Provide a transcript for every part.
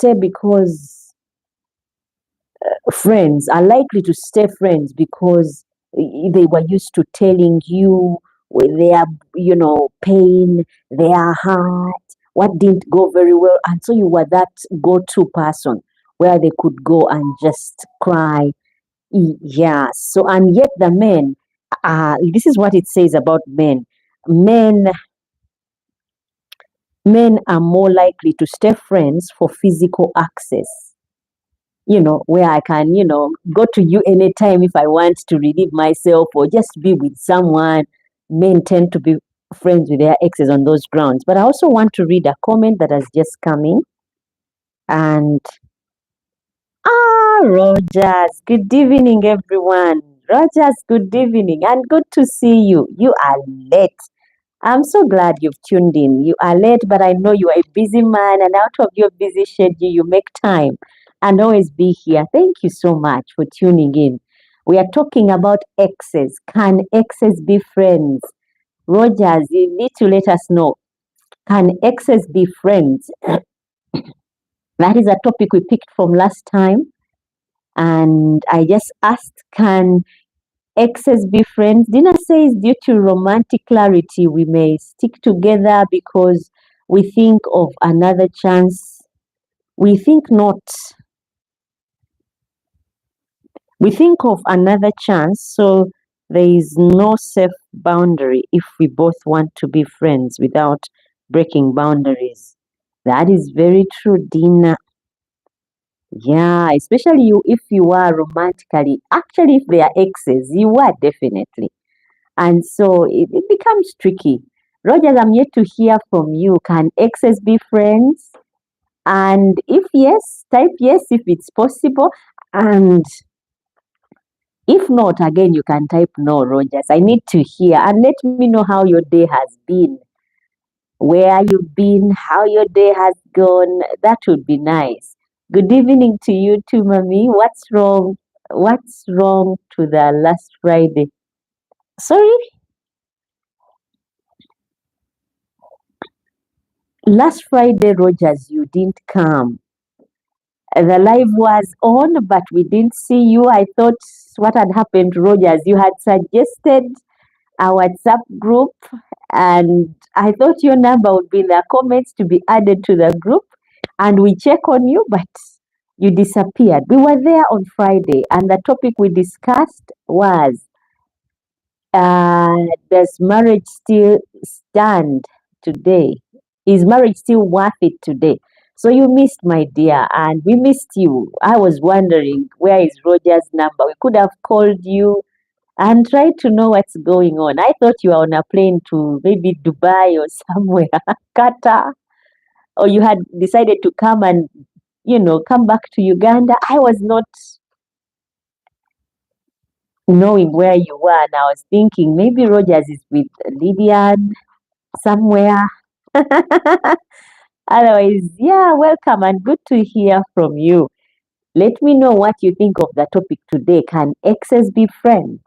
stay because friends are likely to stay friends because they were used to telling you their, pain, their heart, what didn't go very well. And so you were that go-to person where they could go and just cry. Yeah. So, and yet the men, this is what it says about men. Men, men are more likely to stay friends for physical access, where I can, go to you anytime if I want to relieve myself or just be with someone. Men tend to be friends with their exes on those grounds. But I also want to read a comment that has just come in. And Rogers, good evening, everyone. Rogers, good evening, and good to see you. You are late. I'm so glad you've tuned in. You are late, but I know you are a busy man, and out of your busy schedule, you make time and always be here. Thank you so much for tuning in. We are talking about exes. Can exes be friends? Rogers, you need to let us know. Can exes be friends? That is a topic we picked from last time. And I just asked, can exes be friends? Dina says, due to romantic clarity, we may stick together because we think of another chance. We think not. We think of another chance, so there is no safe boundary if we both want to be friends without breaking boundaries. That is very true, Dina. Yeah, especially you if you are romantically, actually, if they are exes, you are definitely. And so it becomes tricky. Rogers, I'm yet to hear from you. Can exes be friends? And if yes, type yes if it's possible. And if not, again, you can type no, Rogers. I need to hear. And let me know how your day has been, where you've been, how your day has gone. That would be nice. Good evening to you too, Mommy. What's wrong? What's wrong to the last Friday? Sorry? Last Friday, Rogers, you didn't come. The live was on, but we didn't see you. I thought what had happened, Rogers, you had suggested a WhatsApp group, and I thought your number would be in the comments to be added to the group, and we check on you, but you disappeared. We were there on Friday, and the topic we discussed was, does marriage still stand today? Is marriage still worth it today? So you missed, my dear, and we missed you. I was wondering, where is Roger's number? We could have called you and tried to know what's going on. I thought you were on a plane to maybe Dubai or somewhere, Qatar, or you had decided to come and, come back to Uganda. I was not knowing where you were, and I was thinking maybe Rogers is with Lydian somewhere. Otherwise, yeah, welcome and good to hear from you. Let me know what you think of the topic today. Can exes be friends?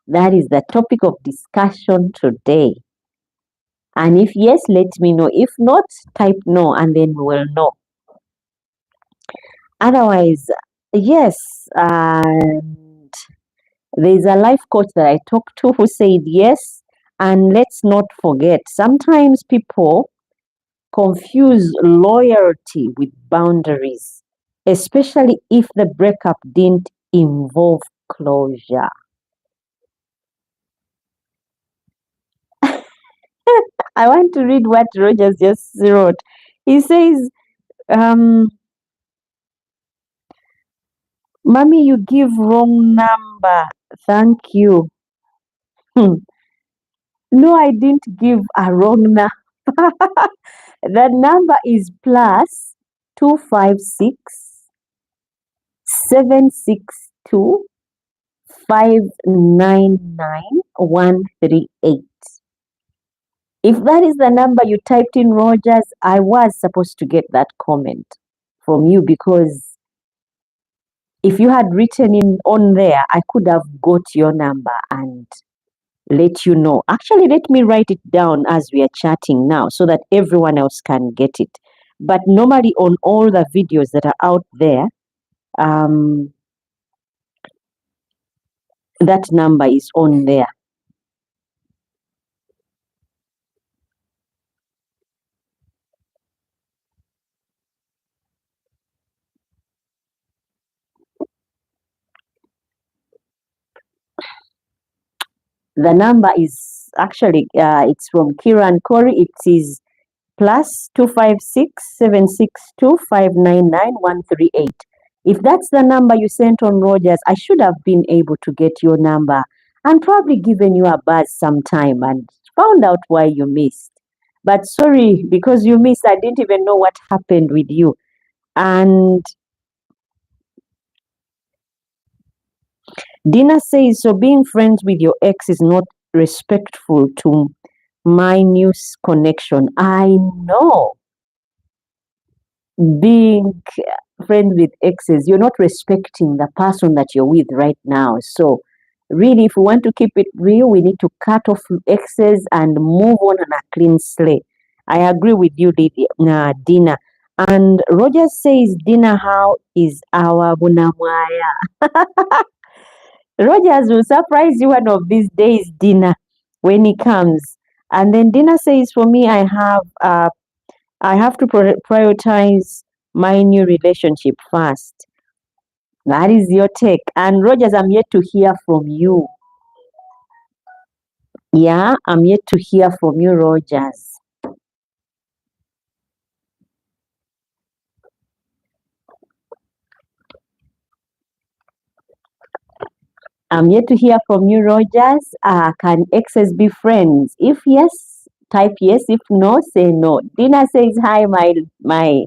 That is the topic of discussion today. And if yes, let me know. If not, type no and then we will know. Otherwise, yes, and there's a life coach that I talked to who said yes. And let's not forget, sometimes people confuse loyalty with boundaries, especially if the breakup didn't involve closure. I want to read what Rogers just wrote. He says, Mommy, you give wrong number. Thank you. No, I didn't give a wrong number. The number is plus 256 762 599138. If that is the number you typed in, Rogers, I was supposed to get that comment from you, because if you had written in on there, I could have got your number and let you know. Actually, let me write it down as we are chatting now so that everyone else can get it. But normally on all the videos that are out there, um, that number is on there. The number is actually, it's from Kira and Corey. It is +256 762 599 138. If that's the number you sent on Rogers, I should have been able to get your number and probably given you a buzz sometime and found out why you missed. But sorry, because you missed, I didn't even know what happened with you. And Dina says, so being friends with your ex is not respectful to my news connection. I know. Being friends with exes, you're not respecting the person that you're with right now. So, really, if we want to keep it real, we need to cut off exes and move on a clean slate. I agree with you, Dina. And Roger says, Dina, how is our Bunamwaya? Rogers will surprise you one of these days, Dina, when he comes. And then Dina says, for me, I have to prioritize my new relationship first. That is your take. And Rogers, I'm yet to hear from you. Yeah, I'm yet to hear from you, Rogers. I'm yet to hear from you, Rogers. Can exes be friends? If yes, type yes. If no, say no. Dina says hi, my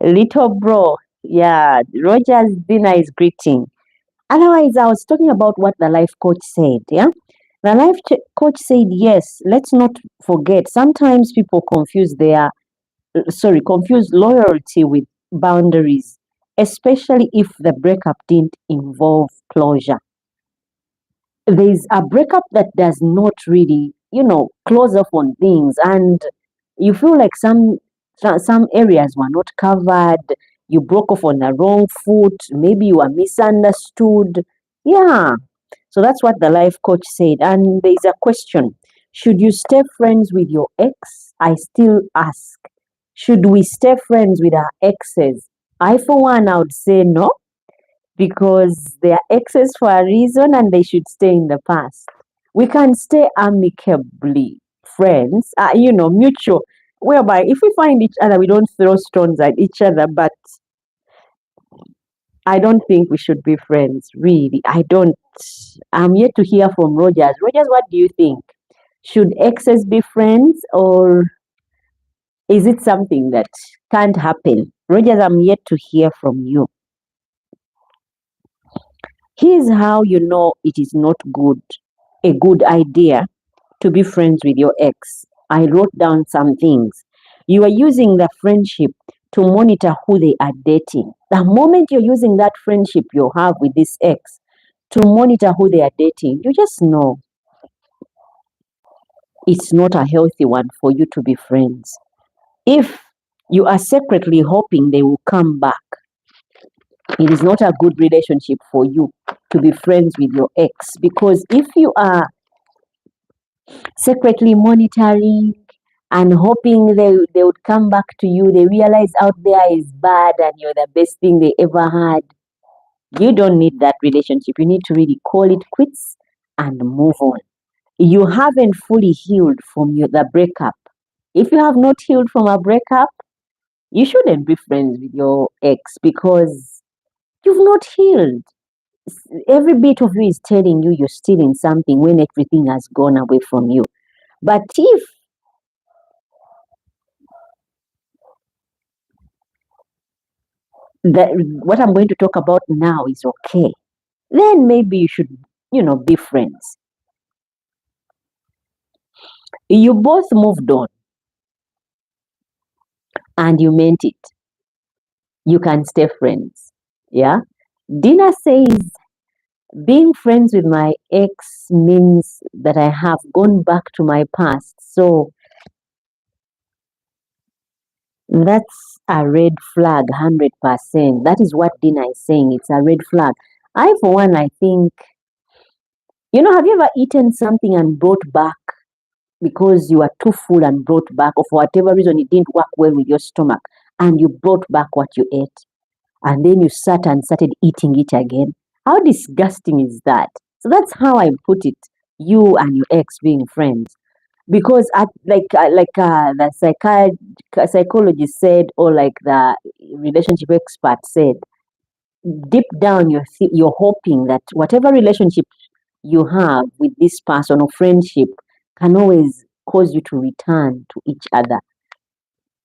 little bro. Yeah, Rogers, Dina is greeting. Otherwise, I was talking about what the life coach said. Yeah, the coach said yes. Let's not forget. Sometimes people confuse loyalty with boundaries, especially if the breakup didn't involve closure. There's a breakup that does not really, close off on things, and you feel like some areas were not covered. You broke off on the wrong foot. Maybe you were misunderstood. Yeah. So that's what the life coach said. And there's a question: should you stay friends with your ex? I still ask. Should we stay friends with our exes? I, for one, I would say no, because they are exes for a reason and they should stay in the past. We can stay amicably friends, mutual, whereby if we find each other, we don't throw stones at each other. But I don't think we should be friends, really. I don't. I'm yet to hear from Rogers. Rogers, what do you think? Should exes be friends, or is it something that can't happen? Rogers, I'm yet to hear from you. Here's how you know it is not a good idea to be friends with your ex. I wrote down some things. You are using the friendship to monitor who they are dating. The moment you're using that friendship you have with this ex to monitor who they are dating, you just know it's not a healthy one for you to be friends. If you are secretly hoping they will come back, it is not a good relationship for you to be friends with your ex, because if you are secretly monitoring and hoping they would come back to you, they realize out there is bad and you're the best thing they ever had, you don't need that relationship. You need to really call it quits and move on. You haven't fully healed from the breakup. If you have not healed from a breakup, you shouldn't be friends with your ex, because you've not healed. Every bit of you is telling you you're still in something when everything has gone away from you. But if what I'm going to talk about now is okay, then maybe you should, be friends. You both moved on and you meant it. You can stay friends. Yeah. Dina says, being friends with my ex means that I have gone back to my past. So That's a red flag, 100%. That is what Dina is saying. It's a red flag. I, for one, I think, have you ever eaten something and brought back because you were too full and brought back, or for whatever reason it didn't work well with your stomach, and you brought back what you ate, and then you sat and started eating it again? How disgusting is that? So that's how I put it. You and your ex being friends, because the psychologist said, or like the relationship expert said, deep down you're hoping that whatever relationship you have with this person or friendship can always cause you to return to each other.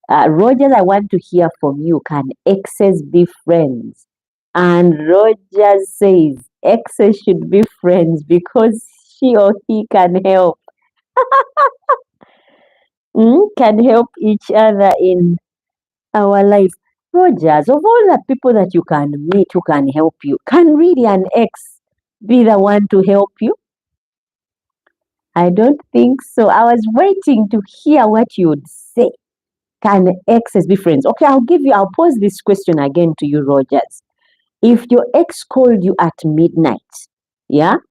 Rogers, I want to hear from you. Can exes be friends? And Rogers says exes should be friends because she or he can help each other in our lives. Rogers, of all the people that you can meet who can help you, can really an ex be the one to help you? I don't think so. I was waiting to hear what you would say. Can exes be friends? Okay, I'll pose this question again to you, Rogers. If your ex called you at midnight, yeah,